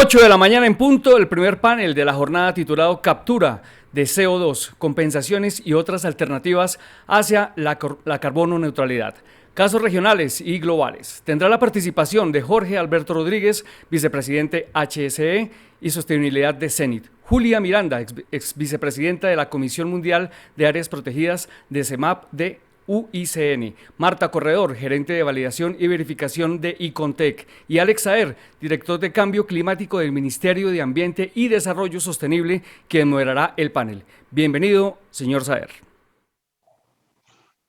8 de la mañana en punto, el primer panel de la jornada titulado Captura de CO2, compensaciones y otras alternativas hacia la carbono neutralidad. Casos regionales y globales. Tendrá la participación de Jorge Alberto Rodríguez, vicepresidente HSE y Sostenibilidad de CENIT. Julia Miranda, ex vicepresidenta de la Comisión Mundial de Áreas Protegidas de CEMAP de UICN, Marta Corredor, gerente de validación y verificación de Icontec, y Alex Saer, director de cambio climático del Ministerio de Ambiente y Desarrollo Sostenible, quien moderará el panel. Bienvenido, señor Saer.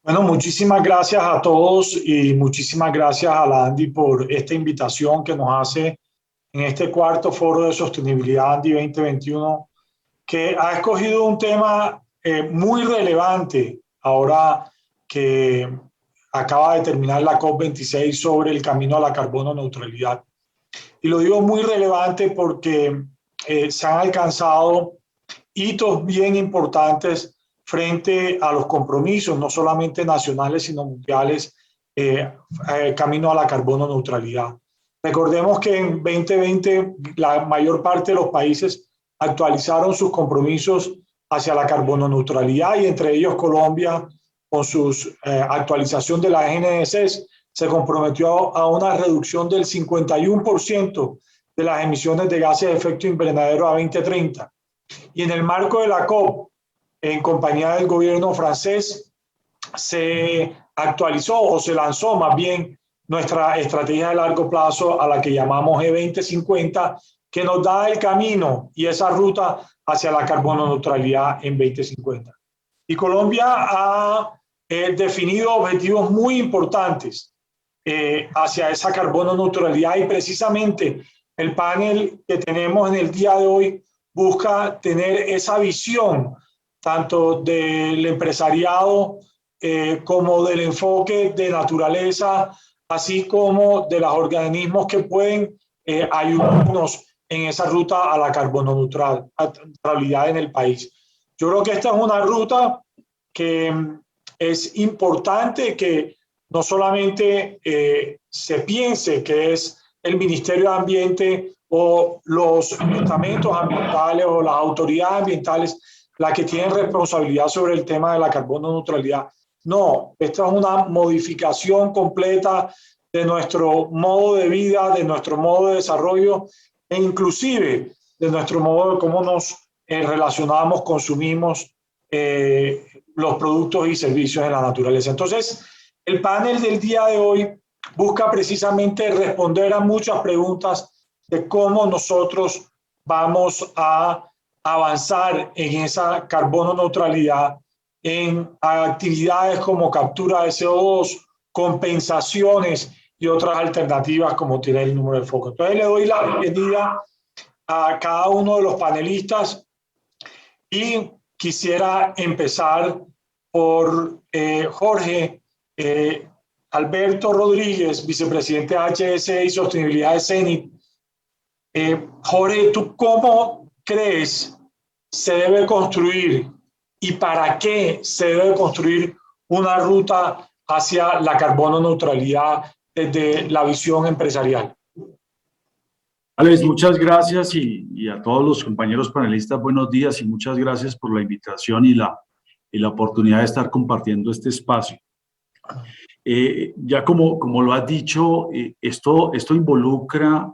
Bueno, muchísimas gracias a todos y muchísimas gracias a la Andy por esta invitación que nos hace en este cuarto foro de sostenibilidad Andy 2021, que ha escogido un tema muy relevante ahora que acaba de terminar la COP26 sobre el camino a la carbono neutralidad. Y lo digo muy relevante porque se han alcanzado hitos bien importantes frente a los compromisos, no solamente nacionales, sino mundiales, camino a la carbono neutralidad. Recordemos que en 2020 la mayor parte de los países actualizaron sus compromisos hacia la carbono neutralidad y entre ellos Colombia, con su actualización de la NDC, se comprometió a una reducción del 51% de las emisiones de gases de efecto invernadero a 2030. Y en el marco de la COP, en compañía del gobierno francés, se actualizó o se lanzó más bien nuestra estrategia de largo plazo a la que llamamos E2050, que nos da el camino y esa ruta hacia la carbono neutralidad en 2050. Y Colombia ha definido objetivos muy importantes hacia esa carbono neutralidad y precisamente el panel que tenemos en el día de hoy busca tener esa visión tanto del empresariado como del enfoque de naturaleza, así como de los organismos que pueden ayudarnos en esa ruta a la carbono neutralidad en el país. Yo creo que esta es una ruta que es importante que no solamente se piense que es el Ministerio de Ambiente o los estamentos ambientales o las autoridades ambientales las que tienen responsabilidad sobre el tema de la carbono neutralidad. No, esta es una modificación completa de nuestro modo de vida, de nuestro modo de desarrollo e inclusive de nuestro modo de cómo nos relacionamos, consumimos los productos y servicios en la naturaleza. Entonces, el panel del día de hoy busca precisamente responder a muchas preguntas de cómo nosotros vamos a avanzar en esa carbono neutralidad en actividades como captura de CO2, compensaciones y otras alternativas como tiene el número de foco. Entonces le doy la bienvenida a cada uno de los panelistas y quisiera empezar por Jorge Alberto Rodríguez, vicepresidente de HSE y Sostenibilidad de CENIT. Jorge, ¿tú cómo crees se debe construir y para qué se debe construir una ruta hacia la carbono neutralidad desde la visión empresarial? Alex, muchas gracias y a todos los compañeros panelistas, buenos días y muchas gracias por la invitación y la oportunidad de estar compartiendo este espacio. Ya como lo has dicho, esto involucra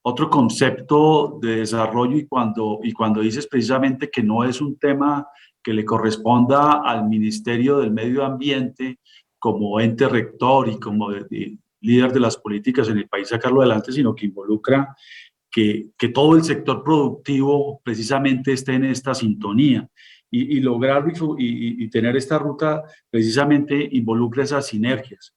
otro concepto de desarrollo y cuando dices precisamente que no es un tema que le corresponda al Ministerio del Medio Ambiente como ente rector y como líder de las políticas en el país sacarlo adelante, sino que involucra que todo el sector productivo precisamente esté en esta sintonía y lograrlo y tener esta ruta precisamente involucra esas sinergias.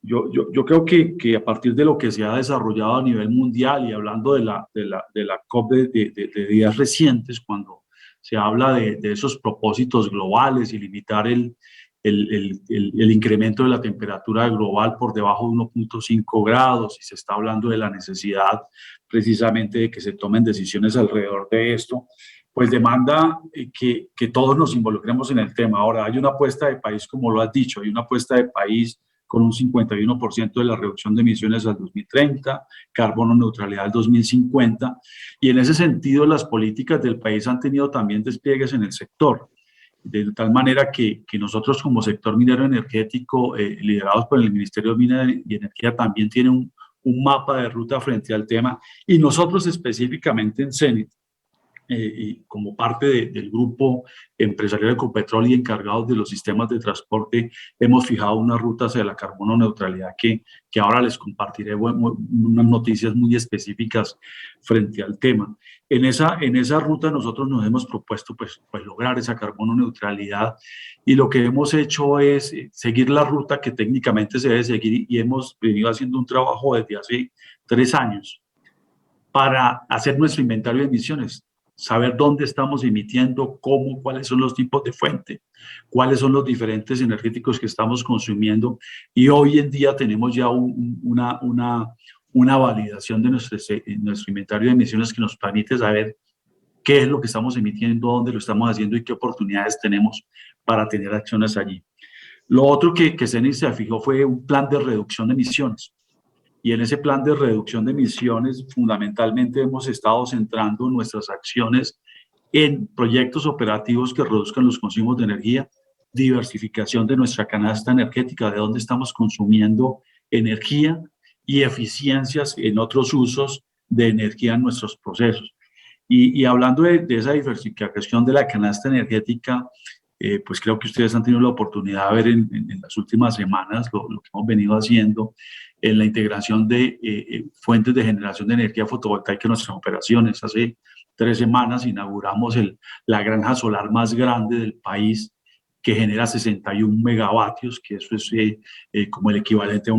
Yo creo que a partir de lo que se ha desarrollado a nivel mundial y hablando de la COP de días recientes, cuando se habla de esos propósitos globales y limitar el incremento de la temperatura global por debajo de 1.5 grados y se está hablando de la necesidad precisamente de que se tomen decisiones alrededor de esto, pues demanda que todos nos involucremos en el tema. Ahora, hay una apuesta de país, como lo has dicho, hay una apuesta de país con un 51% de la reducción de emisiones al 2030, carbono neutralidad al 2050, y en ese sentido las políticas del país han tenido también despliegues en el sector, de tal manera que nosotros como sector minero energético, liderados por el Ministerio de Minas y Energía, también tiene un mapa de ruta frente al tema, y nosotros específicamente en Cenit, y como parte del grupo empresarial de Ecopetrol y encargados de los sistemas de transporte, hemos fijado una ruta hacia la carbono neutralidad que ahora les compartiré unas noticias muy específicas frente al tema. En esa ruta nosotros nos hemos propuesto pues lograr esa carbono neutralidad, y lo que hemos hecho es seguir la ruta que técnicamente se debe seguir, y hemos venido haciendo un trabajo desde hace 3 años para hacer nuestro inventario de emisiones, saber dónde estamos emitiendo, cómo, cuáles son los tipos de fuente, cuáles son los diferentes energéticos que estamos consumiendo, y hoy en día tenemos ya una validación de nuestro inventario de emisiones que nos permite saber qué es lo que estamos emitiendo, dónde lo estamos haciendo y qué oportunidades tenemos para tener acciones allí. Lo otro que CENI se fijó fue un plan de reducción de emisiones. Y en ese plan de reducción de emisiones, fundamentalmente hemos estado centrando nuestras acciones en proyectos operativos que reduzcan los consumos de energía, diversificación de nuestra canasta energética, de dónde estamos consumiendo energía, y eficiencias en otros usos de energía en nuestros procesos. Y hablando de esa diversificación de la canasta energética, pues creo que ustedes han tenido la oportunidad de ver en las últimas semanas lo que hemos venido haciendo en la integración de fuentes de generación de energía fotovoltaica en nuestras operaciones. Hace 3 semanas inauguramos la granja solar más grande del país, que genera 61 megavatios, que eso es como el equivalente a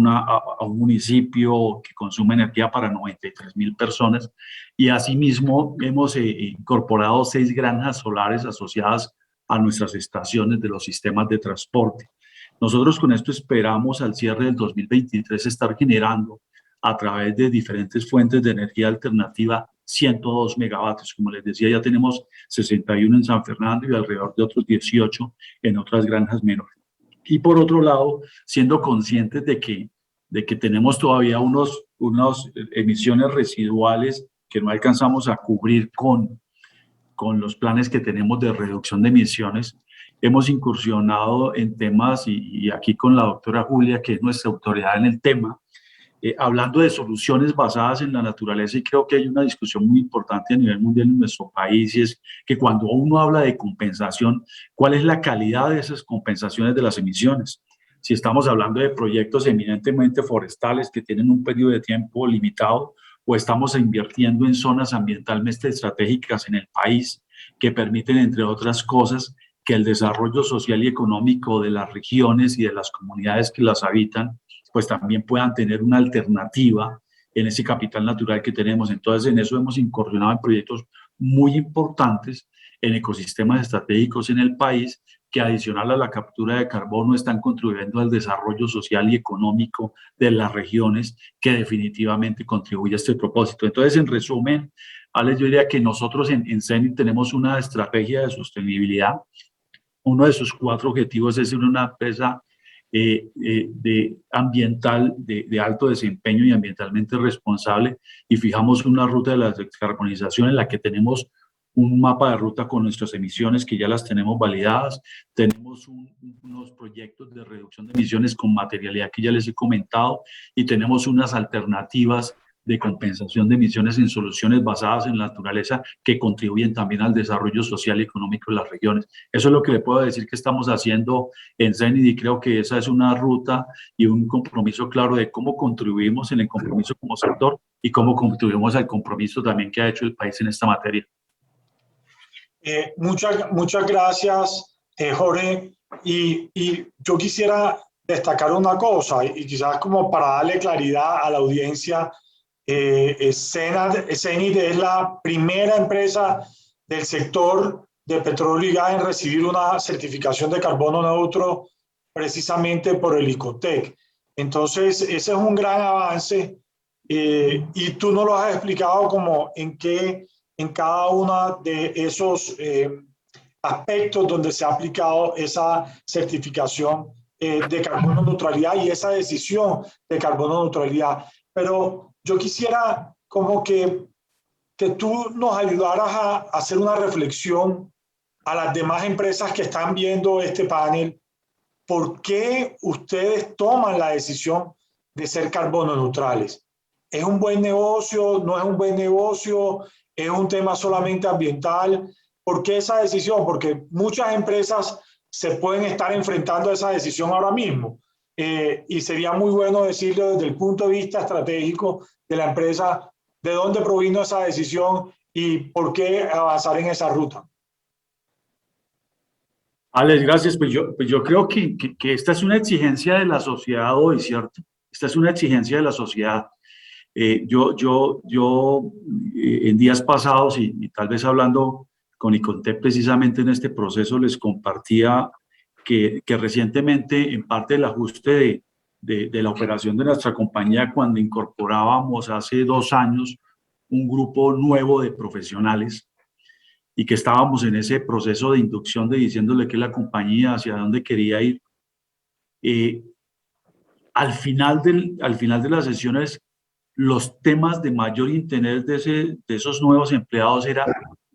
un municipio que consume energía para 93,000 personas. Y asimismo hemos incorporado 6 granjas solares asociadas a nuestras estaciones de los sistemas de transporte. Nosotros con esto esperamos al cierre del 2023 estar generando a través de diferentes fuentes de energía alternativa 102 megavatios. Como les decía, ya tenemos 61 en San Fernando y alrededor de otros 18 en otras granjas menores. Y por otro lado, siendo conscientes de que tenemos todavía unas emisiones residuales que no alcanzamos a cubrir con los planes que tenemos de reducción de emisiones, hemos incursionado en temas, y aquí con la doctora Julia, que es nuestra autoridad en el tema, hablando de soluciones basadas en la naturaleza, y creo que hay una discusión muy importante a nivel mundial en nuestro país, y es que cuando uno habla de compensación, ¿cuál es la calidad de esas compensaciones de las emisiones? Si estamos hablando de proyectos eminentemente forestales que tienen un periodo de tiempo limitado, o estamos invirtiendo en zonas ambientalmente estratégicas en el país que permiten, entre otras cosas, que el desarrollo social y económico de las regiones y de las comunidades que las habitan, pues también puedan tener una alternativa en ese capital natural que tenemos. Entonces, en eso hemos incursionado en proyectos muy importantes en ecosistemas estratégicos en el país, que adicional a la captura de carbono están contribuyendo al desarrollo social y económico de las regiones, que definitivamente contribuye a este propósito. Entonces, en resumen, Alex, yo diría que nosotros en Cenit tenemos una estrategia de sostenibilidad. Uno de sus 4 objetivos es ser una empresa ambiental de alto desempeño y ambientalmente responsable, y fijamos una ruta de la descarbonización en la que tenemos un mapa de ruta con nuestras emisiones que ya las tenemos validadas. Tenemos unos proyectos de reducción de emisiones con materialidad que ya les he comentado, y tenemos unas alternativas de compensación de emisiones en soluciones basadas en la naturaleza que contribuyen también al desarrollo social y económico de las regiones. Eso es lo que le puedo decir que estamos haciendo en Cenit, y creo que esa es una ruta y un compromiso claro de cómo contribuimos en el compromiso como sector y cómo contribuimos al compromiso también que ha hecho el país en esta materia. Muchas gracias, Jorge. Y yo quisiera destacar una cosa, y quizás como para darle claridad a la audiencia. Cenit es la primera empresa del sector de petróleo y gas en recibir una certificación de carbono neutro, precisamente por el ICOTEC. Entonces, ese es un gran avance, y tú nos lo has explicado como en cada uno de esos aspectos donde se ha aplicado esa certificación de carbono neutralidad y esa decisión de carbono neutralidad. Pero yo quisiera como que tú nos ayudaras a hacer una reflexión a las demás empresas que están viendo este panel. ¿Por qué ustedes toman la decisión de ser carbono neutrales? ¿Es un buen negocio? ¿No es un buen negocio? ¿Es un tema solamente ambiental? ¿Por qué esa decisión? Porque muchas empresas se pueden estar enfrentando a esa decisión ahora mismo. Y sería muy bueno decirlo desde el punto de vista estratégico de la empresa, de dónde provino esa decisión y por qué avanzar en esa ruta. Alex, gracias. Pues yo creo que esta es una exigencia de la sociedad hoy, ¿cierto? Esta es una exigencia de la sociedad. En días pasados y tal vez hablando con Icontep precisamente en este proceso, les compartía que recientemente en parte del ajuste de la operación de nuestra compañía, cuando incorporábamos hace 2 años un grupo nuevo de profesionales y que estábamos en ese proceso de inducción de diciéndole que la compañía hacia dónde quería ir, al final de las sesiones, los temas de mayor interés de esos nuevos empleados era,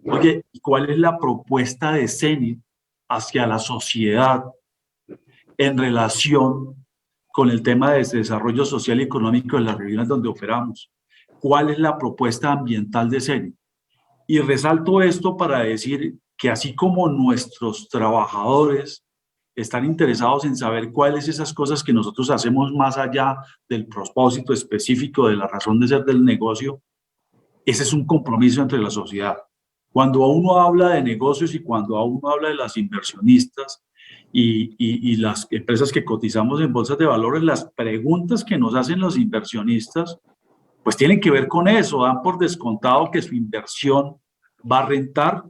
oye, ¿cuál es la propuesta de Zenith hacia la sociedad en relación con el tema de desarrollo social y económico de las regiones donde operamos? ¿Cuál es la propuesta ambiental de Zenith? Y resalto esto para decir que así como nuestros trabajadores están interesados en saber cuáles esas cosas que nosotros hacemos más allá del propósito específico de la razón de ser del negocio, ese es un compromiso entre la sociedad. Cuando uno habla de negocios y cuando uno habla de las inversionistas y las empresas que cotizamos en bolsas de valores, las preguntas que nos hacen los inversionistas pues tienen que ver con eso, dan por descontado que su inversión va a rentar,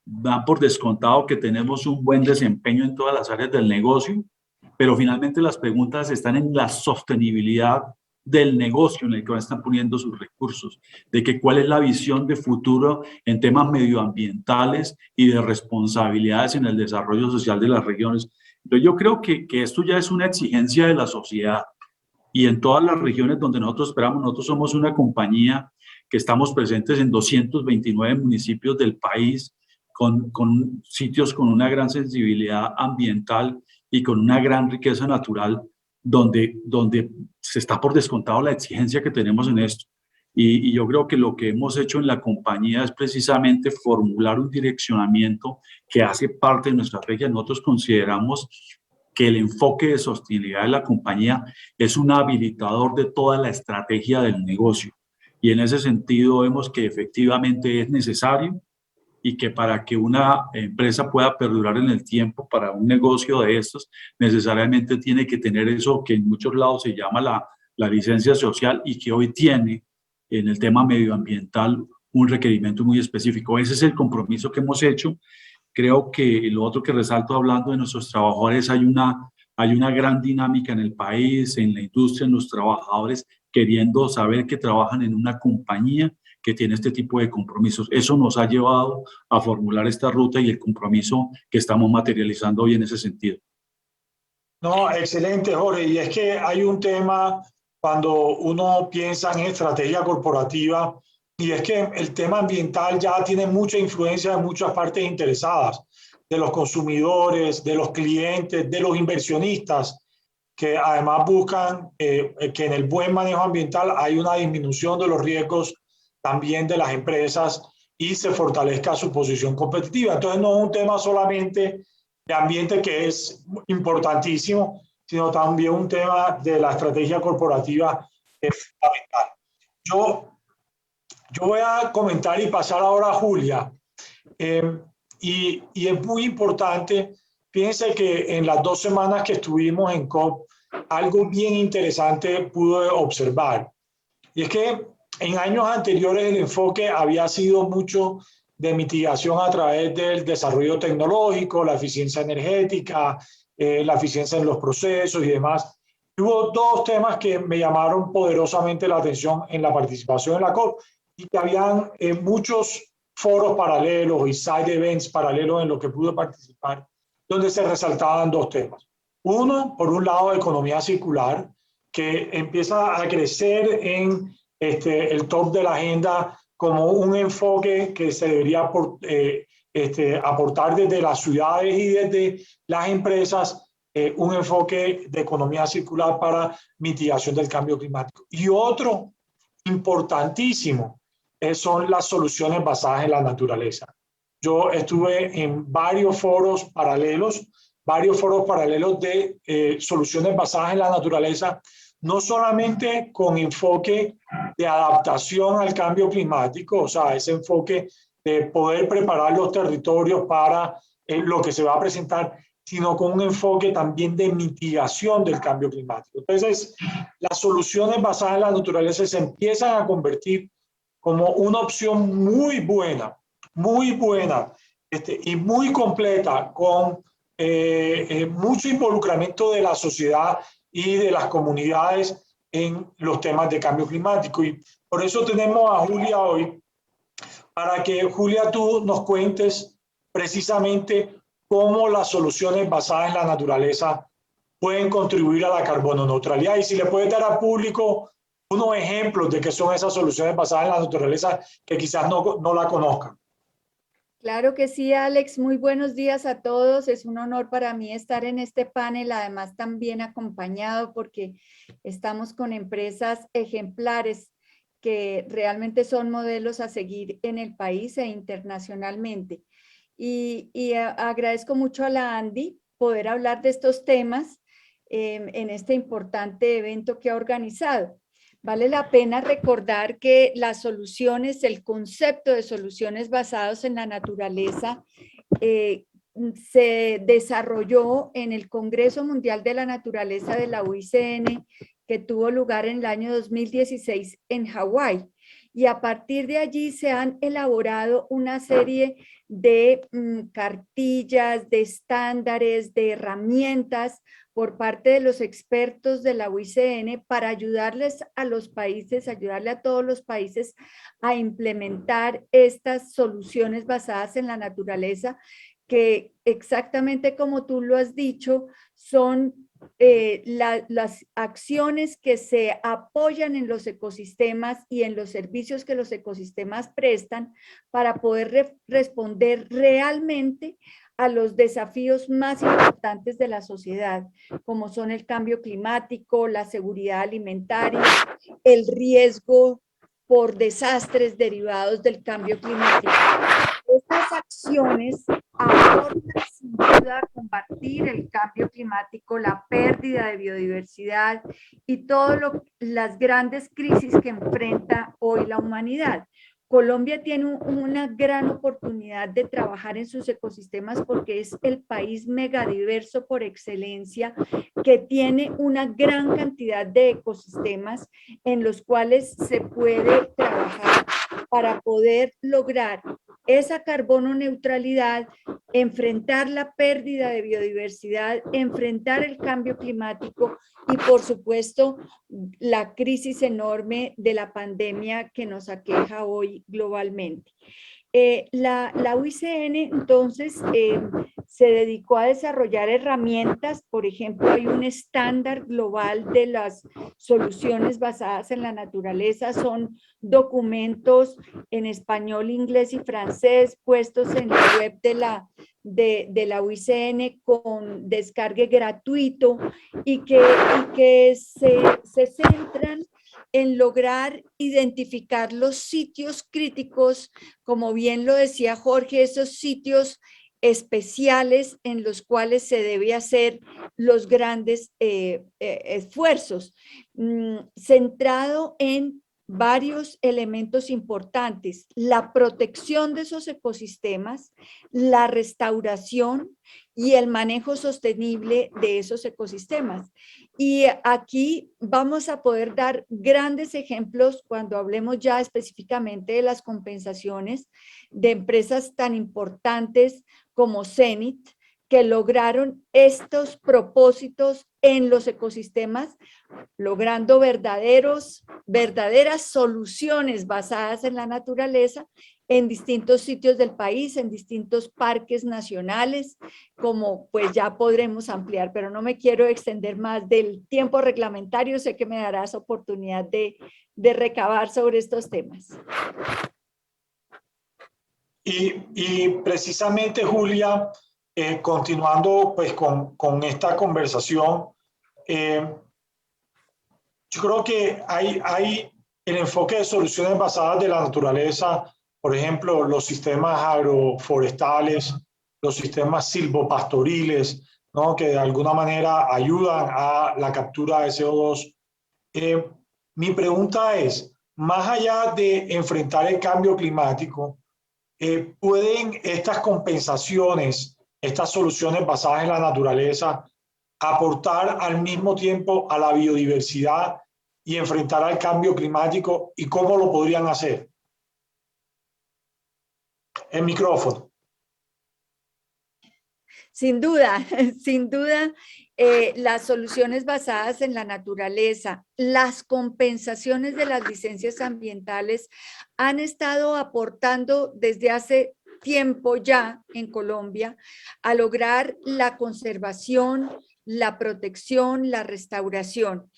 dan por descontado que tenemos un buen desempeño en todas las áreas del negocio, pero finalmente las preguntas están en la sostenibilidad del negocio en el que están poniendo sus recursos, de que cuál es la visión de futuro en temas medioambientales y de responsabilidades en el desarrollo social de las regiones. Entonces yo creo que esto ya es una exigencia de la sociedad. Y en todas las regiones donde nosotros operamos, nosotros somos una compañía que estamos presentes en 229 municipios del país, con sitios con una gran sensibilidad ambiental y con una gran riqueza natural, donde se está por descontado la exigencia que tenemos en esto. Y yo creo que lo que hemos hecho en la compañía es precisamente formular un direccionamiento que hace parte de nuestra estrategia. Nosotros consideramos que el enfoque de sostenibilidad de la compañía es un habilitador de toda la estrategia del negocio. Y en ese sentido vemos que efectivamente es necesario y que para que una empresa pueda perdurar en el tiempo, para un negocio de estos, necesariamente tiene que tener eso que en muchos lados se llama la licencia social y que hoy tiene en el tema medioambiental un requerimiento muy específico. Ese es el compromiso que hemos hecho. Creo que lo otro que resalto hablando de nuestros trabajadores, hay una gran dinámica en el país, en la industria, en los trabajadores queriendo saber que trabajan en una compañía que tiene este tipo de compromisos. Eso nos ha llevado a formular esta ruta y el compromiso que estamos materializando hoy en ese sentido. No, excelente, Jorge. Y es que hay un tema cuando uno piensa en estrategia corporativa, y es que el tema ambiental ya tiene mucha influencia de muchas partes interesadas, de los consumidores, de los clientes, de los inversionistas, que además buscan que en el buen manejo ambiental hay una disminución de los riesgos también de las empresas y se fortalezca su posición competitiva. Entonces no es un tema solamente de ambiente, que es importantísimo, sino también un tema de la estrategia corporativa es fundamental. Yo voy a comentar y pasar ahora a Julia. Y es muy importante, fíjense que en las 2 semanas que estuvimos en COP, algo bien interesante pude observar. Y es que en años anteriores el enfoque había sido mucho de mitigación a través del desarrollo tecnológico, la eficiencia energética, la eficiencia en los procesos y demás. Hubo 2 temas que me llamaron poderosamente la atención en la participación en la COP y que habían muchos foros paralelos y side events paralelos en los que pude participar, donde se resaltaban 2 temas. Uno, por un lado, economía circular, que empieza a crecer en el top de la agenda como un enfoque que se debería aportar desde las ciudades y desde las empresas, un enfoque de economía circular para mitigación del cambio climático. Y otro importantísimo son las soluciones basadas en la naturaleza. Yo estuve en varios foros paralelos de soluciones basadas en la naturaleza, no solamente con enfoque de adaptación al cambio climático, o sea, ese enfoque de poder preparar los territorios para lo que se va a presentar, sino con un enfoque también de mitigación del cambio climático. Entonces, las soluciones basadas en la naturaleza se empiezan a convertir como una opción muy buena y muy completa, con mucho involucramiento de la sociedad y de las comunidades en los temas de cambio climático. Y por eso tenemos a Julia hoy, para que, Julia, tú nos cuentes precisamente cómo las soluciones basadas en la naturaleza pueden contribuir a la carbono neutralidad, y si le puedes dar al público unos ejemplos de qué son esas soluciones basadas en la naturaleza que quizás no la conozcan. Claro que sí, Alex. Muy buenos días a todos. Es un honor para mí estar en este panel, además también acompañado porque estamos con empresas ejemplares que realmente son modelos a seguir en el país e internacionalmente. Y agradezco mucho a la Andy poder hablar de estos temas en este importante evento que ha organizado. Vale la pena recordar que las soluciones, el concepto de soluciones basadas en la naturaleza se desarrolló en el Congreso Mundial de la Naturaleza de la UICN, que tuvo lugar en el año 2016 en Hawái. Y a partir de allí se han elaborado una serie de cartillas, de estándares, de herramientas por parte de los expertos de la UICN para ayudarles a los países, ayudarle a todos los países a implementar estas soluciones basadas en la naturaleza, que exactamente como tú lo has dicho, son las acciones que se apoyan en los ecosistemas y en los servicios que los ecosistemas prestan para poder responder realmente a los desafíos más importantes de la sociedad, como son el cambio climático, la seguridad alimentaria, el riesgo por desastres derivados del cambio climático. Estas acciones aportan sin duda a combatir el cambio climático, la pérdida de biodiversidad y todas las grandes crisis que enfrenta hoy la humanidad. Colombia tiene una gran oportunidad de trabajar en sus ecosistemas porque es el país megadiverso por excelencia, que tiene una gran cantidad de ecosistemas en los cuales se puede trabajar para poder lograr esa carbono neutralidad, enfrentar la pérdida de biodiversidad, enfrentar el cambio climático y, por supuesto, la crisis enorme de la pandemia que nos aqueja hoy globalmente. La UICN entonces se dedicó a desarrollar herramientas. Por ejemplo, hay un estándar global de las soluciones basadas en la naturaleza. Son documentos en español, inglés y francés puestos en la web de la UICN con descargue gratuito y que se centran en lograr identificar los sitios críticos, como bien lo decía Jorge, esos sitios especiales en los cuales se debe hacer los grandes esfuerzos, centrado en varios elementos importantes: la protección de esos ecosistemas, la restauración y el manejo sostenible de esos ecosistemas. Y aquí vamos a poder dar grandes ejemplos cuando hablemos ya específicamente de las compensaciones de empresas tan importantes como Zenith, que lograron estos propósitos en los ecosistemas, logrando verdaderas soluciones basadas en la naturaleza en distintos sitios del país, en distintos parques nacionales, como pues ya podremos ampliar, pero no me quiero extender más del tiempo reglamentario, sé que me darás oportunidad de recabar sobre estos temas. Y precisamente, Julia, continuando pues con esta conversación, yo creo que hay el enfoque de soluciones basadas de la naturaleza, por ejemplo, los sistemas agroforestales, los sistemas silvopastoriles, ¿no? Que de alguna manera ayudan a la captura de CO2. Mi pregunta es, más allá de enfrentar el cambio climático, ¿pueden estas compensaciones, estas soluciones basadas en la naturaleza, aportar al mismo tiempo a la biodiversidad y enfrentar al cambio climático? ¿Y cómo lo podrían hacer? El micrófono. Sin duda, sin duda, las soluciones basadas en la naturaleza, las compensaciones de las licencias ambientales han estado aportando desde hace tiempo ya en Colombia a lograr la conservación, la protección, la restauración.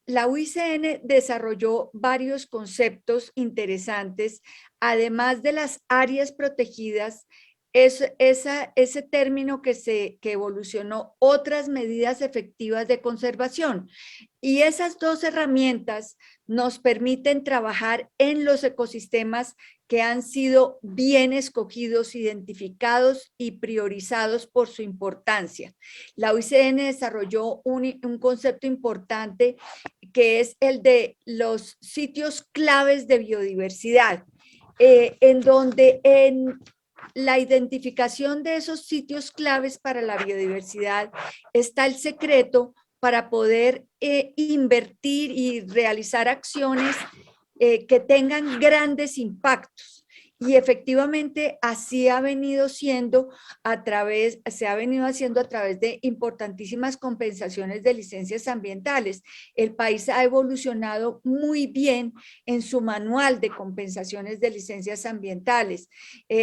La UICN desarrolló varios conceptos interesantes, además de las áreas protegidas. Ese término que evolucionó, otras medidas efectivas de conservación. Y esas dos herramientas nos permiten trabajar en los ecosistemas que han sido bien escogidos, identificados y priorizados por su importancia. La UICN desarrolló un concepto importante que es el de los sitios claves de biodiversidad, en donde en la identificación de esos sitios claves para la biodiversidad está el secreto para poder invertir y realizar acciones que tengan grandes impactos. Y efectivamente así ha venido siendo se ha venido haciendo a través de importantísimas compensaciones de licencias ambientales. El país ha evolucionado muy bien en su manual de compensaciones de licencias ambientales,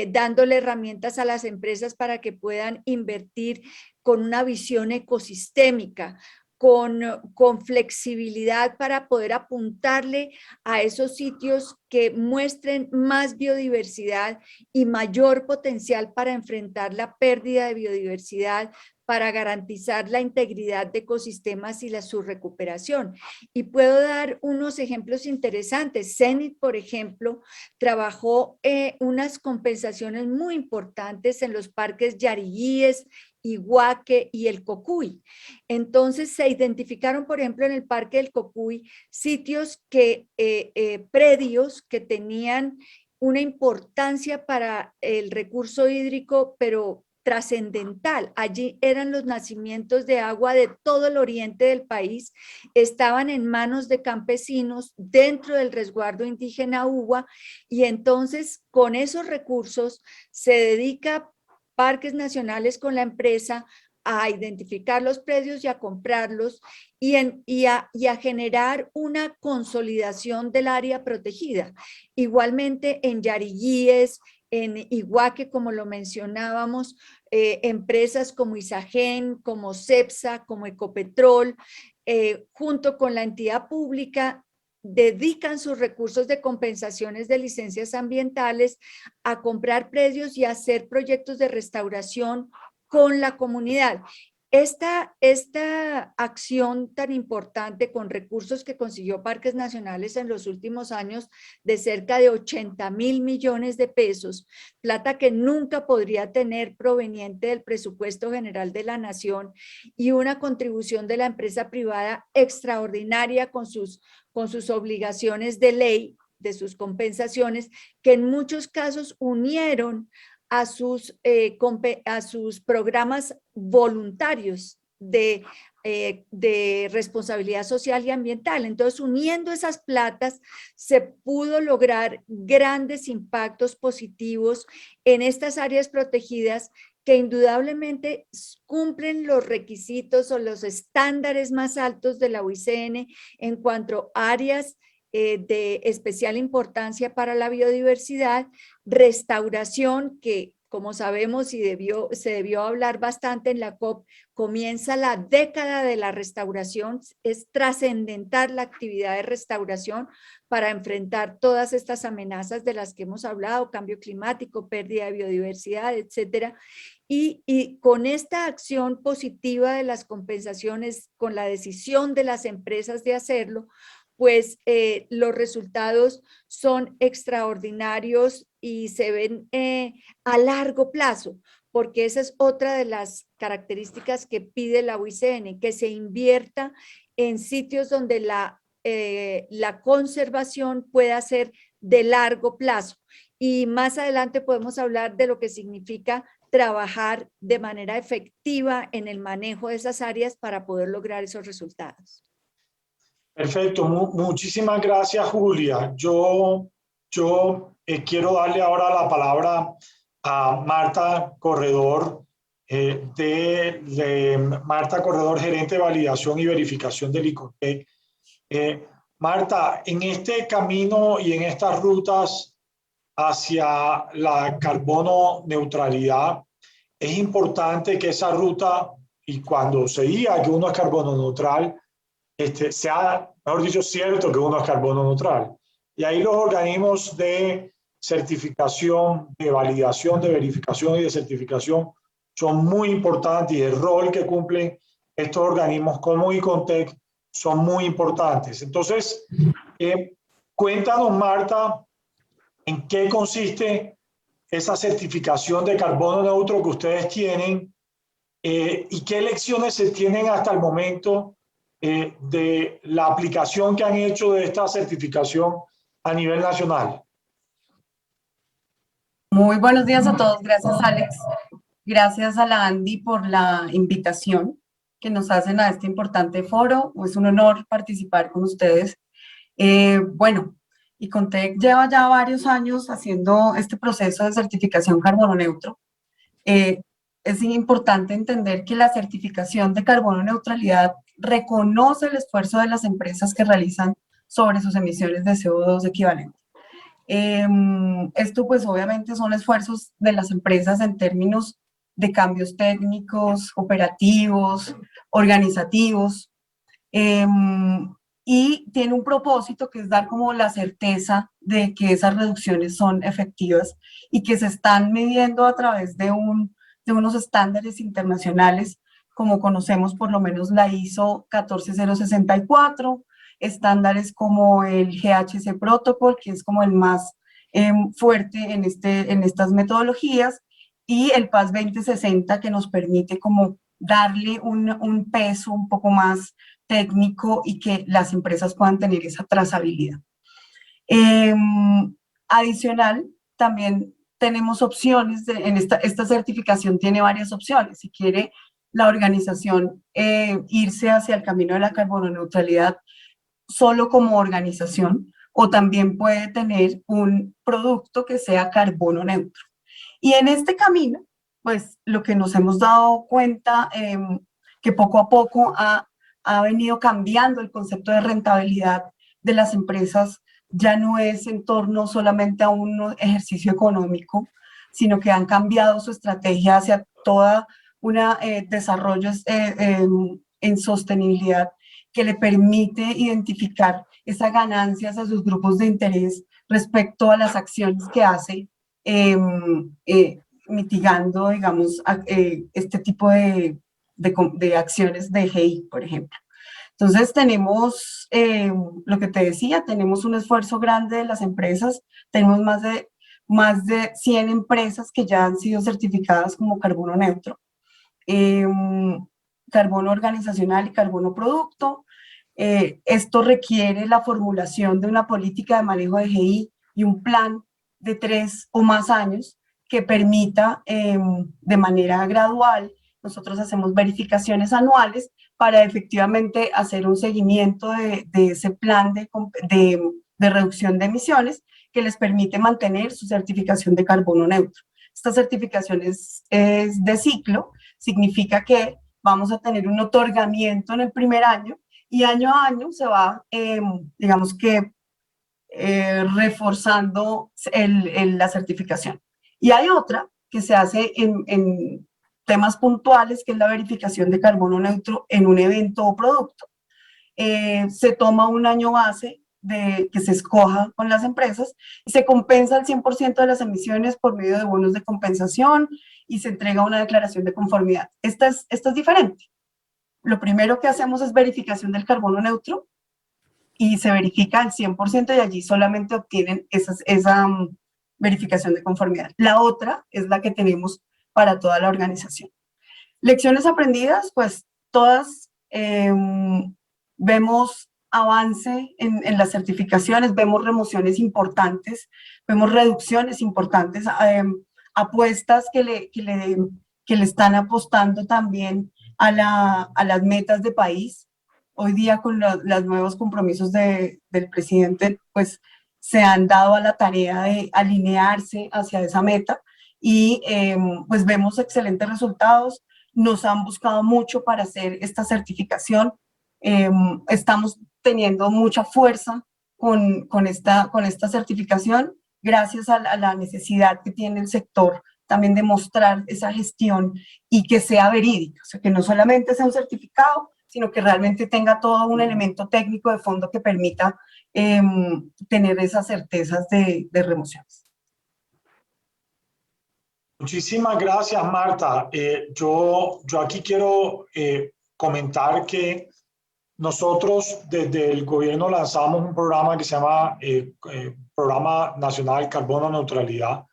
dándole herramientas a las empresas para que puedan invertir con una visión ecosistémica, con flexibilidad para poder apuntarle a esos sitios que muestren más biodiversidad y mayor potencial para enfrentar la pérdida de biodiversidad, para garantizar la integridad de ecosistemas y su recuperación. Y puedo dar unos ejemplos interesantes. CENIT, por ejemplo, trabajó unas compensaciones muy importantes en los parques Yariguíes, Iguaque y el Cocuy. Entonces se identificaron, por ejemplo, en el Parque del Cocuy, sitios predios que tenían una importancia para el recurso hídrico, pero trascendental. Allí eran los nacimientos de agua de todo el oriente del país, estaban en manos de campesinos dentro del resguardo indígena UBA, y entonces con esos recursos se dedica Parques Nacionales con la empresa a identificar los predios y a comprarlos y a generar una consolidación del área protegida. Igualmente en Yariguíes, en Iguaque, como lo mencionábamos, empresas como Isagen, como CEPSA, como Ecopetrol, junto con la entidad pública, dedican sus recursos de compensaciones de licencias ambientales a comprar predios y a hacer proyectos de restauración con la comunidad. Esta acción tan importante con recursos que consiguió Parques Nacionales en los últimos años de cerca de 80.000 millones de pesos, plata que nunca podría tener proveniente del presupuesto general de la nación, y una contribución de la empresa privada extraordinaria con sus obligaciones de ley, de sus compensaciones, que en muchos casos unieron a sus programas voluntarios de responsabilidad social y ambiental. Entonces, uniendo esas platas, se pudo lograr grandes impactos positivos en estas áreas protegidas que indudablemente cumplen los requisitos o los estándares más altos de la UICN en cuanto a áreas de especial importancia para la biodiversidad, restauración, que como sabemos y se debió hablar bastante en la COP, comienza la década de la restauración, es trascendental la actividad de restauración para enfrentar todas estas amenazas de las que hemos hablado, cambio climático, pérdida de biodiversidad, etcétera. Y con esta acción positiva de las compensaciones, con la decisión de las empresas de hacerlo, pues los resultados son extraordinarios y se ven a largo plazo, porque esa es otra de las características que pide la UICN, que se invierta en sitios donde la conservación pueda ser de largo plazo. Y más adelante podemos hablar de lo que significa trabajar de manera efectiva en el manejo de esas áreas para poder lograr esos resultados. Perfecto, muchísimas gracias, Julia. Yo quiero darle ahora la palabra a Marta Corredor, Marta Corredor, gerente de validación y verificación del ICOTEC. Marta, en este camino y en estas rutas hacia la carbono neutralidad, es importante que esa ruta, y cuando se diga que uno es carbono neutral, sea, mejor dicho, cierto que uno es carbono neutral. Y ahí los organismos de certificación, de validación, de verificación y de certificación son muy importantes, y el rol que cumplen estos organismos como ICONTEC son muy importantes. Entonces, cuéntanos, Marta, en qué consiste esa certificación de carbono neutro que ustedes tienen y qué lecciones se tienen hasta el momento de la aplicación que han hecho de esta certificación a nivel nacional. Muy buenos días a todos. Gracias, Alex. Gracias a la Andy por la invitación que nos hacen a este importante foro. Es un honor participar con ustedes. Bueno, ICONTEC lleva ya varios años haciendo este proceso de certificación carbono neutro. Es importante entender que la certificación de carbono neutralidad reconoce el esfuerzo de las empresas que realizan sobre sus emisiones de CO2 equivalente. Esto pues obviamente son esfuerzos de las empresas en términos de cambios técnicos, operativos, organizativos, y tiene un propósito que es dar como la certeza de que esas reducciones son efectivas y que se están midiendo a través de unos estándares internacionales, como conocemos por lo menos la ISO 14064, estándares como el GHG Protocol, que es como el más fuerte en estas metodologías, y el PAS 2060, que nos permite como darle un peso un poco más técnico y que las empresas puedan tener esa trazabilidad. Adicional, también tenemos opciones, esta certificación tiene varias opciones. Si quiere la organización irse hacia el camino de la carbono neutralidad solo como organización, o también puede tener un producto que sea carbono neutro. Y en este camino, pues lo que nos hemos dado cuenta que poco a poco ha venido cambiando el concepto de rentabilidad de las empresas. Ya no es en torno solamente a un ejercicio económico, sino que han cambiado su estrategia hacia toda una desarrollo en sostenibilidad que le permite identificar esas ganancias a sus grupos de interés respecto a las acciones que hace, mitigando, digamos, este tipo de acciones de EGI, por ejemplo. Entonces tenemos, lo que te decía, tenemos un esfuerzo grande de las empresas, tenemos más de 100 empresas que ya han sido certificadas como carbono neutro, carbono organizacional y carbono producto. Esto requiere la formulación de una política de manejo de EGI y un plan de 3 o más años que permita de manera gradual. Nosotros hacemos verificaciones anuales para efectivamente hacer un seguimiento de ese plan de reducción de emisiones que les permite mantener su certificación de carbono neutro. esta certificación es de ciclo, significa que vamos a tener un otorgamiento en el primer año y año a año se va, digamos que, reforzando la certificación. Y hay otra que se hace en temas puntuales, que es la verificación de carbono neutro en un evento o producto. Se toma un año base que se escoja con las empresas y se compensa el 100% de las emisiones por medio de bonos de compensación y se entrega una declaración de conformidad. Esta es diferente. Lo primero que hacemos es verificación del carbono neutro y se verifica al 100% y allí solamente obtienen esa verificación de conformidad. La otra es la que tenemos para toda la organización. Lecciones aprendidas, pues todas vemos avance en las certificaciones, vemos remociones importantes, vemos reducciones importantes, apuestas que le están apostando también a las metas de país. Hoy día con los nuevos compromisos del presidente, pues se han dado a la tarea de alinearse hacia esa meta y pues vemos excelentes resultados. Nos han buscado mucho para hacer esta certificación. Estamos teniendo mucha fuerza con esta certificación gracias a la necesidad que tiene el sector también de mostrar esa gestión y que sea verídica, o sea, que no solamente sea un certificado, sino que realmente tenga todo un elemento técnico de fondo que permita tener esas certezas de remociones. Muchísimas gracias, Marta. Yo aquí quiero comentar que nosotros desde el gobierno lanzamos un programa que se llama Programa Nacional Carbono Neutralidad,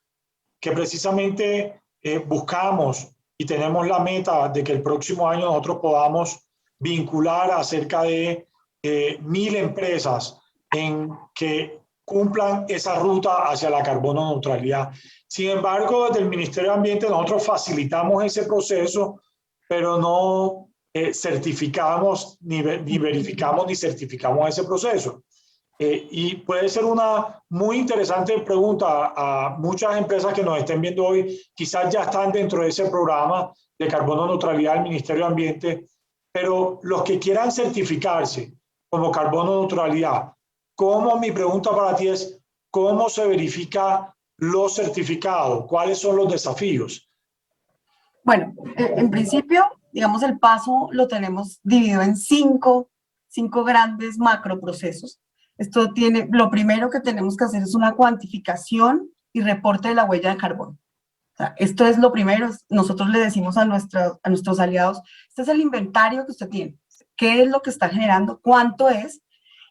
que precisamente buscamos y tenemos la meta de que el próximo año nosotros podamos vincular a cerca de 1.000 empresas en que cumplan esa ruta hacia la carbono neutralidad. Sin embargo, desde el Ministerio de Ambiente nosotros facilitamos ese proceso, pero no certificamos, ni verificamos, ni certificamos ese proceso. Y puede ser una muy interesante pregunta a muchas empresas que nos estén viendo hoy, quizás ya están dentro de ese programa de carbono neutralidad del Ministerio de Ambiente, pero los que quieran certificarse como carbono neutralidad, mi pregunta para ti es, ¿cómo se verifica los certificados? ¿Cuáles son los desafíos? Bueno, en principio, digamos, el paso lo tenemos dividido en cinco grandes macroprocesos. Esto lo primero que tenemos que hacer es una cuantificación y reporte de la huella de carbono. O sea, esto es lo primero. Nosotros le decimos a nuestros aliados, este es el inventario que usted tiene. ¿Qué es lo que está generando? ¿Cuánto es?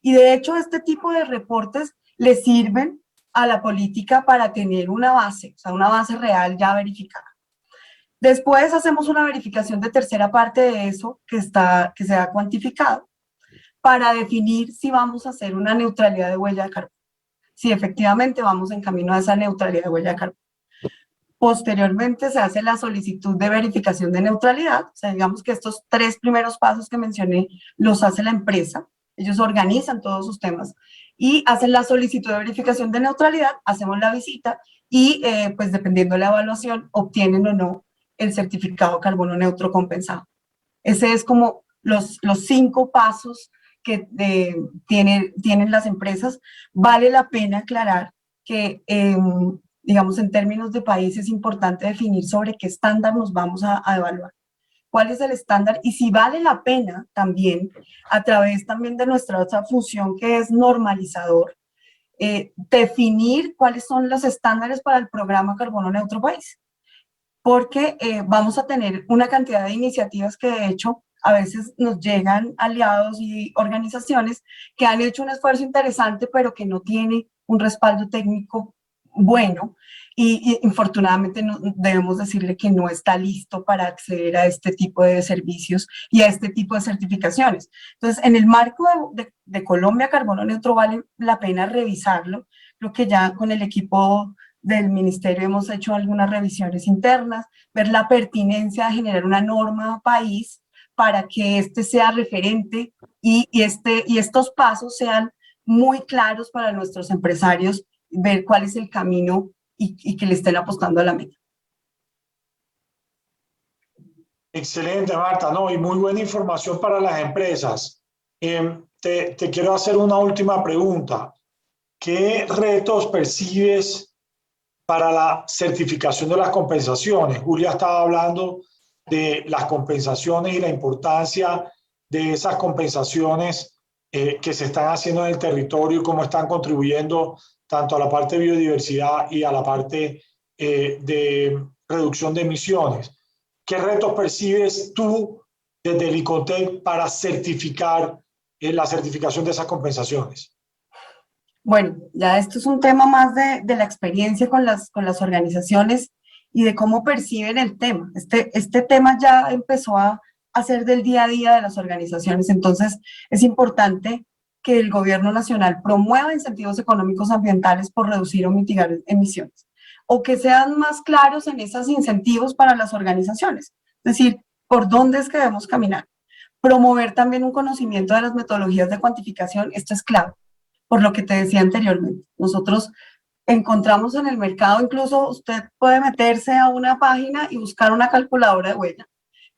Y de hecho, este tipo de reportes le sirven a la política para tener una base, o sea, una base real ya verificada. Después hacemos una verificación de tercera parte de eso que se ha cuantificado para definir si vamos a hacer una neutralidad de huella de carbono, si efectivamente vamos en camino a esa neutralidad de huella de carbono. Posteriormente se hace la solicitud de verificación de neutralidad, o sea, digamos que estos 3 primeros pasos que mencioné los hace la empresa, ellos organizan todos sus temas y hacen la solicitud de verificación de neutralidad, hacemos la visita y pues dependiendo de la evaluación obtienen o no el certificado carbono neutro compensado. Ese es como los 5 pasos que tienen las empresas. Vale la pena aclarar que, digamos, en términos de país es importante definir sobre qué estándar nos vamos a evaluar. ¿Cuál es el estándar? Y si vale la pena también, a través también de nuestra otra función que es normalizador, definir cuáles son los estándares para el programa Carbono Neutro País. Porque vamos a tener una cantidad de iniciativas que de hecho a veces nos llegan aliados y organizaciones que han hecho un esfuerzo interesante pero que no tiene un respaldo técnico bueno y infortunadamente debemos decirle que no está listo para acceder a este tipo de servicios y a este tipo de certificaciones. Entonces, en el marco de Colombia Carbono Neutro vale la pena revisarlo. Creo que ya con el equipo del ministerio hemos hecho algunas revisiones internas, ver la pertinencia de generar una norma país para que este sea referente y estos pasos sean muy claros para nuestros empresarios, ver cuál es el camino y que le estén apostando a la meta. Excelente, Marta, ¿no? Y muy buena información para las empresas. Te quiero hacer una última pregunta. ¿Qué retos percibes para la certificación de las compensaciones? Julia estaba hablando de las compensaciones y la importancia de esas compensaciones que se están haciendo en el territorio y cómo están contribuyendo tanto a la parte de biodiversidad y a la parte de reducción de emisiones. ¿Qué retos percibes tú desde el ICONTEC para certificar la certificación de esas compensaciones? Bueno, ya esto es un tema más de la experiencia con las organizaciones y de cómo perciben el tema. Este tema ya empezó a ser del día a día de las organizaciones, entonces es importante que el gobierno nacional promueva incentivos económicos ambientales por reducir o mitigar emisiones, o que sean más claros en esos incentivos para las organizaciones, es decir, por dónde es que debemos caminar. Promover también un conocimiento de las metodologías de cuantificación, esto es clave. Por lo que te decía anteriormente, nosotros encontramos en el mercado, incluso usted puede meterse a una página y buscar una calculadora de huella,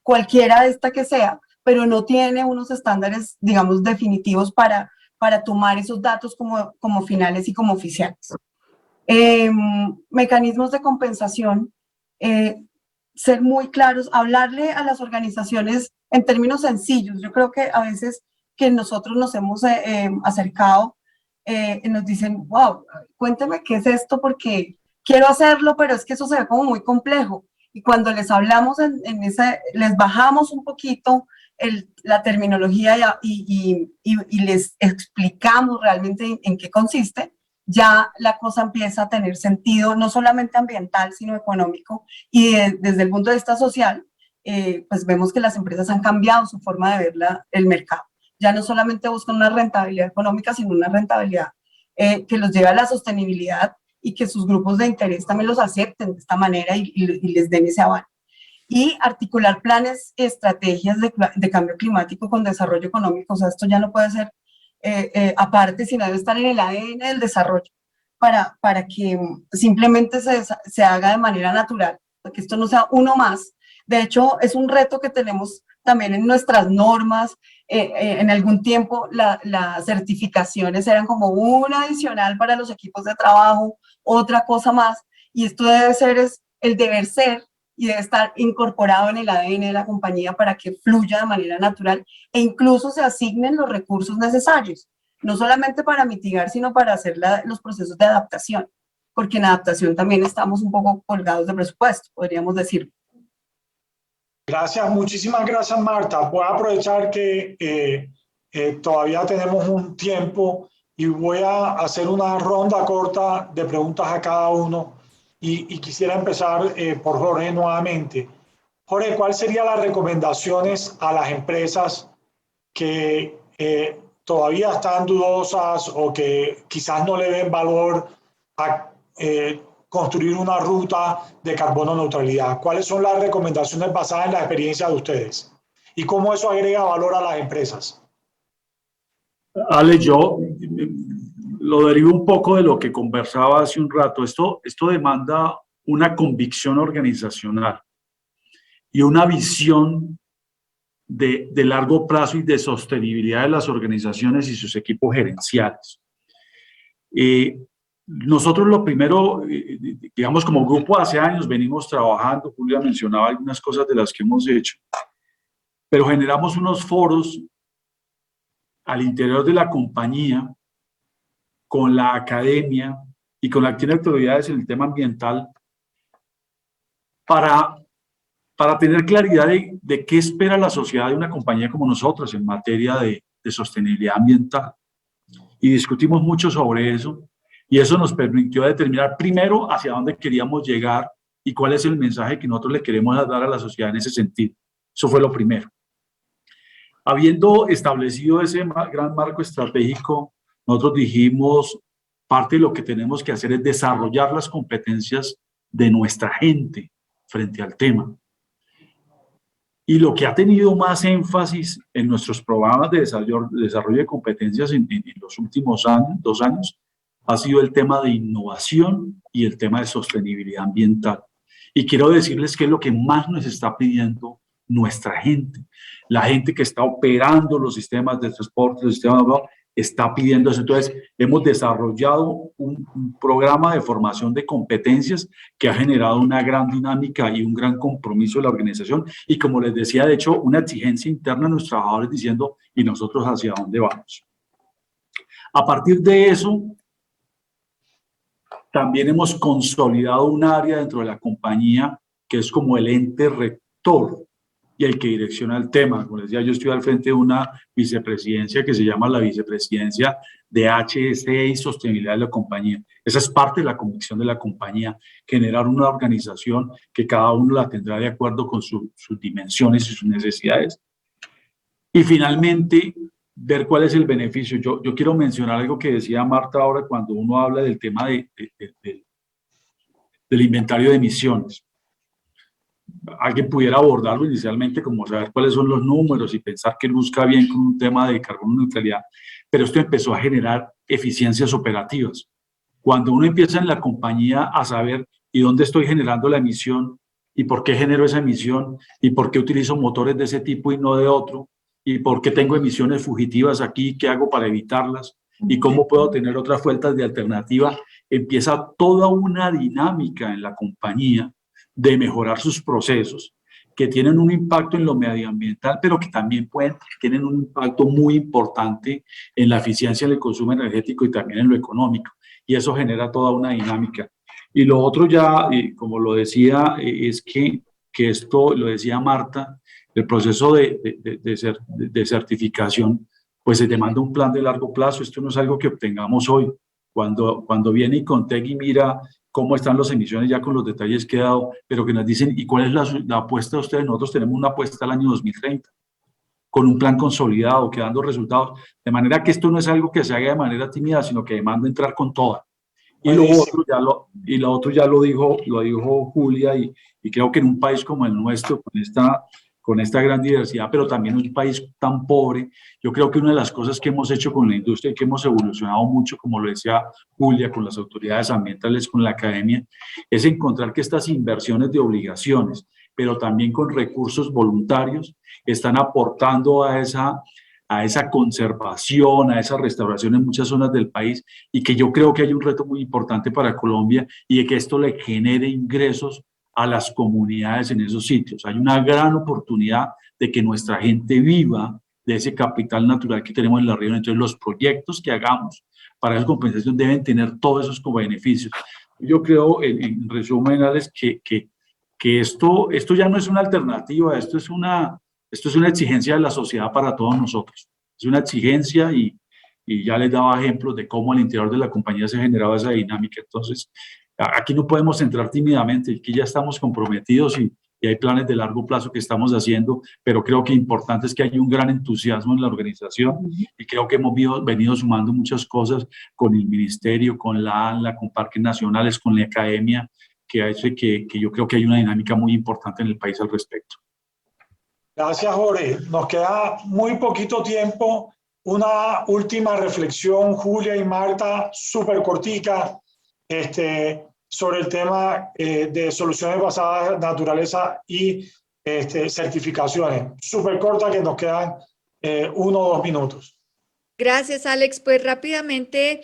cualquiera de esta que sea, pero no tiene unos estándares, digamos, definitivos para tomar esos datos como finales y como oficiales. Mecanismos de compensación, ser muy claros, hablarle a las organizaciones en términos sencillos. Yo creo que a veces que nosotros nos hemos acercado, nos dicen, wow, cuénteme qué es esto porque quiero hacerlo, pero es que eso se ve como muy complejo. Y cuando les hablamos les bajamos un poquito la terminología y les explicamos realmente en qué consiste, ya la cosa empieza a tener sentido, no solamente ambiental, sino económico. Y desde el punto de vista social, pues vemos que las empresas han cambiado su forma de ver el mercado. Ya no solamente buscan una rentabilidad económica, sino una rentabilidad que los lleve a la sostenibilidad y que sus grupos de interés también los acepten de esta manera y les den ese avance. Y articular planes, estrategias de cambio climático con desarrollo económico. O sea, esto ya no puede ser aparte, sino debe estar en el ADN del desarrollo para que simplemente se haga de manera natural, para que esto no sea uno más. De hecho, es un reto que tenemos también en nuestras normas. En algún tiempo las certificaciones eran como una adicional para los equipos de trabajo, otra cosa más, y esto debe ser el deber ser y debe estar incorporado en el ADN de la compañía para que fluya de manera natural e incluso se asignen los recursos necesarios, no solamente para mitigar, sino para hacer los procesos de adaptación, porque en adaptación también estamos un poco colgados de presupuesto, podríamos decir. Gracias, muchísimas gracias, Marta. Voy a aprovechar que todavía tenemos un tiempo y voy a hacer una ronda corta de preguntas a cada uno y quisiera empezar por Jorge nuevamente. Jorge, ¿cuáles serían las recomendaciones a las empresas que todavía están dudosas o que quizás no le ven valor a construir una ruta de carbono neutralidad? ¿Cuáles son las recomendaciones basadas en la experiencia de ustedes? ¿Y cómo eso agrega valor a las empresas? Ale, yo lo derivo un poco de lo que conversaba hace un rato. Esto demanda una convicción organizacional y una visión de largo plazo y de sostenibilidad de las organizaciones y sus equipos gerenciales. Nosotros lo primero, digamos como grupo hace años venimos trabajando, Julia mencionaba algunas cosas de las que hemos hecho, pero generamos unos foros al interior de la compañía, con la academia y con la que tiene autoridades en el tema ambiental, para tener claridad de qué espera la sociedad de una compañía como nosotros en materia de sostenibilidad ambiental. Y discutimos mucho sobre eso. Y eso nos permitió determinar primero hacia dónde queríamos llegar y cuál es el mensaje que nosotros le queremos dar a la sociedad en ese sentido. Eso fue lo primero. Habiendo establecido ese gran marco estratégico, nosotros dijimos, parte de lo que tenemos que hacer es desarrollar las competencias de nuestra gente frente al tema. Y lo que ha tenido más énfasis en nuestros programas de desarrollo de competencias en los últimos 2 años, ha sido el tema de innovación y el tema de sostenibilidad ambiental. Y quiero decirles que es lo que más nos está pidiendo nuestra gente. La gente que está operando los sistemas de transporte, los sistemas de está pidiendo eso. Entonces, hemos desarrollado un programa de formación de competencias que ha generado una gran dinámica y un gran compromiso de la organización. Y como les decía, de hecho, una exigencia interna a nuestros trabajadores diciendo, ¿y nosotros hacia dónde vamos? A partir de eso, también hemos consolidado un área dentro de la compañía que es como el ente rector y el que direcciona el tema. Como les decía, yo estoy al frente de una vicepresidencia que se llama la Vicepresidencia de HSE y Sostenibilidad de la compañía. Esa es parte de la convicción de la compañía, generar una organización que cada uno la tendrá de acuerdo con sus dimensiones y sus necesidades. Y finalmente, ver cuál es el beneficio. Yo quiero mencionar algo que decía Marta ahora cuando uno habla del tema del inventario de emisiones. Alguien pudiera abordarlo inicialmente como saber cuáles son los números y pensar que luzca bien con un tema de carbono neutralidad, pero esto empezó a generar eficiencias operativas. Cuando uno empieza en la compañía a saber y dónde estoy generando la emisión y por qué genero esa emisión y por qué utilizo motores de ese tipo y no de otro y por qué tengo emisiones fugitivas aquí, qué hago para evitarlas y cómo puedo tener otras fuentes de alternativa, empieza toda una dinámica en la compañía de mejorar sus procesos, que tienen un impacto en lo medioambiental, pero que también tienen un impacto muy importante en la eficiencia en el consumo energético y también en lo económico. Y eso genera toda una dinámica. Y lo otro ya, como lo decía, es que esto, lo decía Marta, el proceso de certificación, pues se demanda un plan de largo plazo. Esto no es algo que obtengamos hoy. Cuando viene Icontec y mira cómo están las emisiones ya con los detalles que he dado, pero que nos dicen, ¿y cuál es la apuesta de ustedes? Nosotros tenemos una apuesta al año 2030, con un plan consolidado, que dando resultados, de manera que esto no es algo que se haga de manera tímida, sino que demanda entrar con toda. Y lo otro ya lo dijo Julia, y creo que en un país como el nuestro, con esta gran diversidad, pero también un país tan pobre, yo creo que una de las cosas que hemos hecho con la industria y que hemos evolucionado mucho, como lo decía Julia, con las autoridades ambientales, con la academia, es encontrar que estas inversiones de obligaciones, pero también con recursos voluntarios, están aportando a esa conservación, a esa restauración en muchas zonas del país, y que yo creo que hay un reto muy importante para Colombia y de que esto le genere ingresos a las comunidades en esos sitios. Hay una gran oportunidad de que nuestra gente viva de ese capital natural que tenemos en la región. Entonces, los proyectos que hagamos para esa compensación deben tener todos esos como beneficios. Yo creo, en resumen, Alex, que esto ya no es una alternativa, esto es una exigencia de la sociedad para todos nosotros. Es una exigencia y ya les daba ejemplos de cómo al interior de la compañía se generaba esa dinámica. Entonces, aquí no podemos entrar tímidamente, aquí ya estamos comprometidos y hay planes de largo plazo que estamos haciendo, pero creo que importante es que hay un gran entusiasmo en la organización y creo que hemos venido sumando muchas cosas con el ministerio, con la ANLA, con parques nacionales, con la academia, que ha hecho que yo creo que hay una dinámica muy importante en el país al respecto. Gracias, Jorge. Nos queda muy poquito tiempo. Una última reflexión, Julia y Marta, súper cortica, sobre el tema de soluciones basadas en naturaleza y certificaciones. Súper corta, que nos quedan 1 o 2 minutos. Gracias, Alex. Pues rápidamente,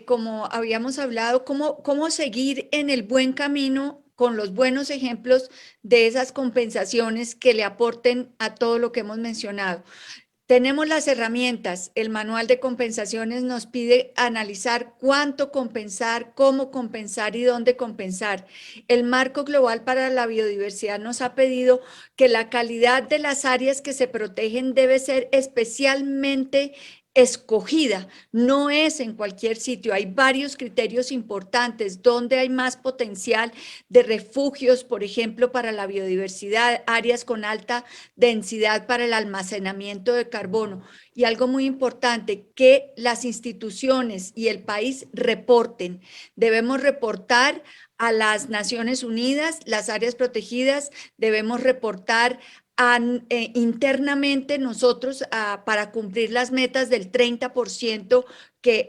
como habíamos hablado, ¿cómo seguir en el buen camino con los buenos ejemplos de esas compensaciones que le aporten a todo lo que hemos mencionado? Tenemos las herramientas. El manual de compensaciones nos pide analizar cuánto compensar, cómo compensar y dónde compensar. El marco global para la biodiversidad nos ha pedido que la calidad de las áreas que se protegen debe ser especialmente escogida, no es en cualquier sitio. Hay varios criterios importantes donde hay más potencial de refugios, por ejemplo, para la biodiversidad, áreas con alta densidad para el almacenamiento de carbono. Y algo muy importante, que las instituciones y el país reporten. Debemos reportar a las Naciones Unidas, las áreas protegidas, debemos reportar internamente nosotros para cumplir las metas del 30%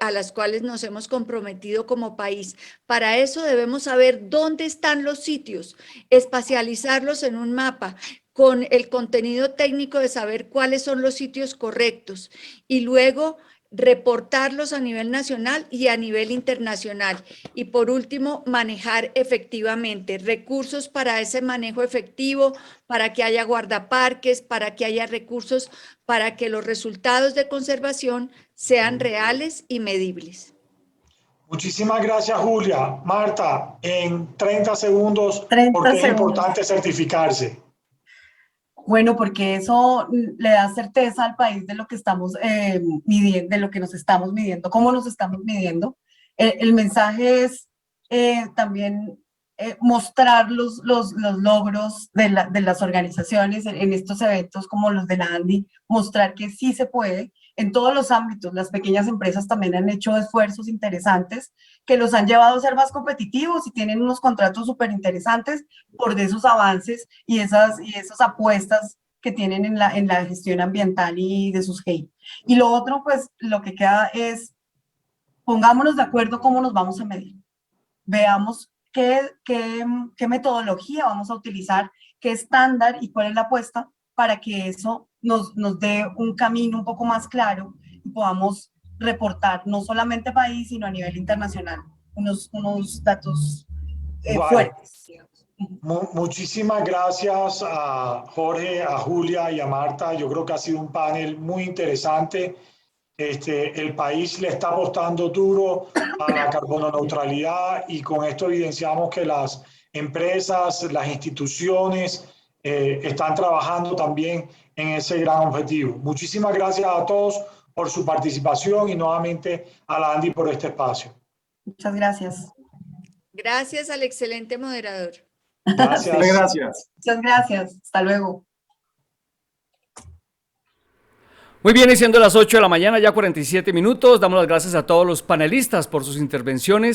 a las cuales nos hemos comprometido como país. Para eso debemos saber dónde están los sitios, espacializarlos en un mapa, con el contenido técnico de saber cuáles son los sitios correctos y luego reportarlos a nivel nacional y a nivel internacional. Y por último, manejar efectivamente recursos para ese manejo efectivo, para que haya guardaparques, para que haya recursos, para que los resultados de conservación sean reales y medibles. Muchísimas gracias, Julia. Marta, en 30 segundos, 30 ¿por qué es segundos. importante certificarse? Bueno, porque eso le da certeza al país de lo que estamos midiendo, de lo que nos estamos midiendo, cómo nos estamos midiendo. El mensaje es también mostrar los logros de las organizaciones en estos eventos como los de la ANDI, mostrar que sí se puede en todos los ámbitos. Las pequeñas empresas también han hecho esfuerzos interesantes que los han llevado a ser más competitivos y tienen unos contratos súper interesantes por de esos avances y esas apuestas que tienen en la gestión ambiental y de sus GEI. Y lo otro, pues, lo que queda es, pongámonos de acuerdo cómo nos vamos a medir. Veamos qué metodología vamos a utilizar, qué estándar y cuál es la apuesta para que eso nos dé un camino un poco más claro y podamos reportar no solamente país, sino a nivel internacional, unos datos fuertes. Muchísimas gracias a Jorge, a Julia y a Marta. Yo creo que ha sido un panel muy interesante. El país le está apostando duro a la carbono neutralidad y con esto evidenciamos que las empresas, las instituciones están trabajando también en ese gran objetivo. Muchísimas gracias a todos por su participación y nuevamente a la ANDI por este espacio. Muchas gracias. Gracias al excelente moderador. Gracias. Gracias. Muchas gracias. Hasta luego. Muy bien, y siendo las 8 de la mañana, ya 47 minutos, damos las gracias a todos los panelistas por sus intervenciones.